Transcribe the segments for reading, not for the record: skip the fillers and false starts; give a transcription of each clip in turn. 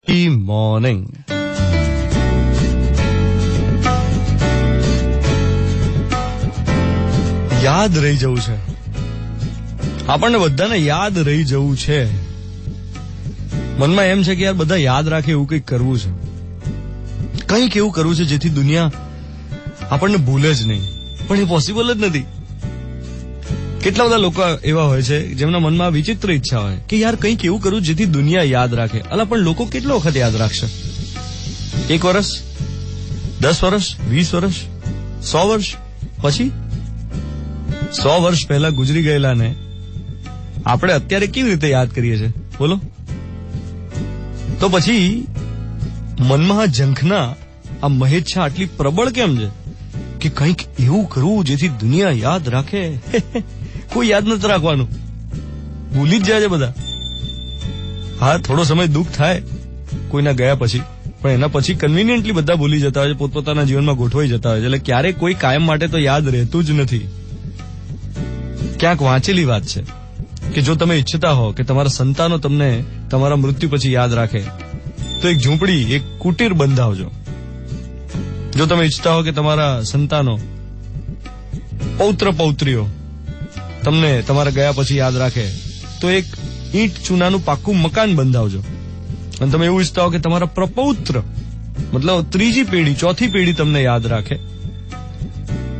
Morning. યાદ રહી જવું છે, આપણને બધાને યાદ રહી જવું છે. મનમાં એમ છે કે યાર બધા યાદ રાખે એવું કંઈક કરવું છે, કંઈક એવું કરવું છે જેથી દુનિયા આપણને ભૂલે જ નહીં, પણ એ પોસિબલ જ નથી. કેટલા બધા લોકો એવા હોય છે જેમના મનમાં વિચિત્ર ઈચ્છા હોય કે યાર કંઈક એવું કરવું જેથી દુનિયા યાદ રાખે. અલા પણ લોકો કેટલો વખત યાદ રાખશે? 1 વર્ષ, 10 વર્ષ, 20 વર્ષ, 100 વર્ષ? પછી 100 વર્ષ પહેલા ગુજરી ગયેલા ને આપણે અત્યારે કેવી રીતે યાદ કરીએ છીએ બોલો? તો પછી મનમાં આ ઝંખના, આ મહેચ્છા આટલી પ્રબળ કેમ છે કે કંઈક એવું કરવું જેથી દુનિયા યાદ રાખે? કોઈ યાદ નથી રાખવાનું, ભૂલી જ જાય છે બધા. હા, થોડો સમય દુઃખ થાય કોઈના ગયા પછી, પણ એના પછી કન્વિનિયન્ટલી બધા ભૂલી જતા હોય છે, પોતપોતાના જીવનમાં ગોઠવાઈ જતા હોય છે. એટલે ક્યારેય કોઈ કાયમ માટે તો યાદ રહેતું જ નથી. ક્યાંક વાંચેલી વાત છે કે જો તમે ઈચ્છતા હો કે તમારા સંતાનો તમને તમારા મૃત્યુ પછી યાદ રાખે તો એક ઝૂંપડી, એક કુટીર બંધાવજો. જો તમે ઈચ્છતા હો કે તમારા સંતાનો, પૌત્ર પૌત્રીઓ તમને તમારા ગયા પછી યાદ રાખે તો એક ઈંટ ચૂનાનું પાક્કું મકાન બંધાવજો. અને તમે એવું ઈચ્છતા હો કે તમારા પ્રપૌત્ર, મતલબ ત્રીજી પેઢી, ચોથી પેઢી તમને યાદ રાખે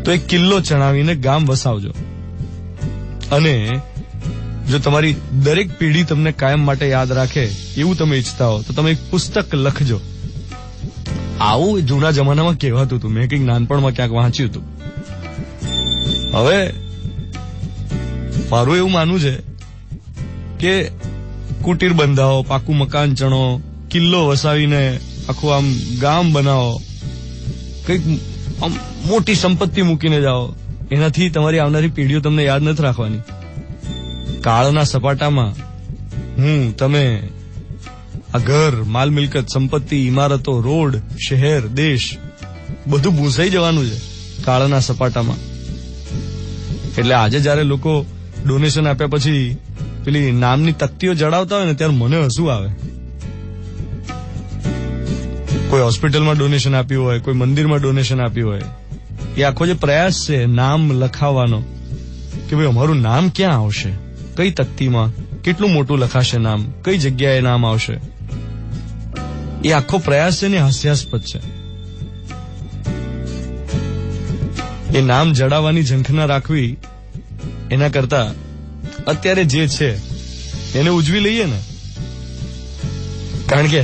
તો એક કિલ્લો ચણાવીને ગામ વસાવજો. અને જો તમારી દરેક પેઢી તમને કાયમ માટે યાદ રાખે એવું તમે ઈચ્છતા હો તો તમે એક પુસ્તક લખજો. આવું જૂના જમાનામાં કહેવાતું હતું, મેં કંઈક નાનપણમાં ક્યાંક વાંચ્યું હતું. હવે મારું એવું માનવું છે કે કુટીર બંધાવો, પાકું મકાન ચણો, કિલ્લો વસાવીને આખું આમ ગામ બનાવો, કંઈક આમ મોટી સંપત્તિ મૂકીને જાઓ. એનાથી તમારી આવનારી પેઢીઓ તમને યાદ નથી રાખવાની. કાળના સપાટામાં તમે આ ઘર, માલ મિલકત, સંપત્તિ, ઇમારતો, રોડ, શહેર, દેશ બધું ભૂસાઈ જવાનું છે કાળના સપાટામાં. એટલે આજે જયારે લોકો ડોનેશન આપ્યા પછી પેલી નામની તકતીઓ જડાવતા હોય ને ત્યારે મને હસવું આવે. કોઈ હોસ્પિટલમાં ડોનેશન આપ્યું હોય, કોઈ મંદિરમાં ડોનેશન આપ્યું હોય, એ આખો જે પ્રયાસ છે નામ લખાવવાનો કે ભાઈ અમારું નામ ક્યાં આવશે, કઈ તકતીમાં કેટલું મોટું લખાશે નામ, કઈ જગ્યાએ નામ આવશે, એ આખો પ્રયાસ છે ને હાસ્યાસ્પદ છે. એ નામ જડાવવાની ઝંખના રાખવી એના કરતા અત્યારે જે છે એને ઉજવી લઈએ ને, કારણ કે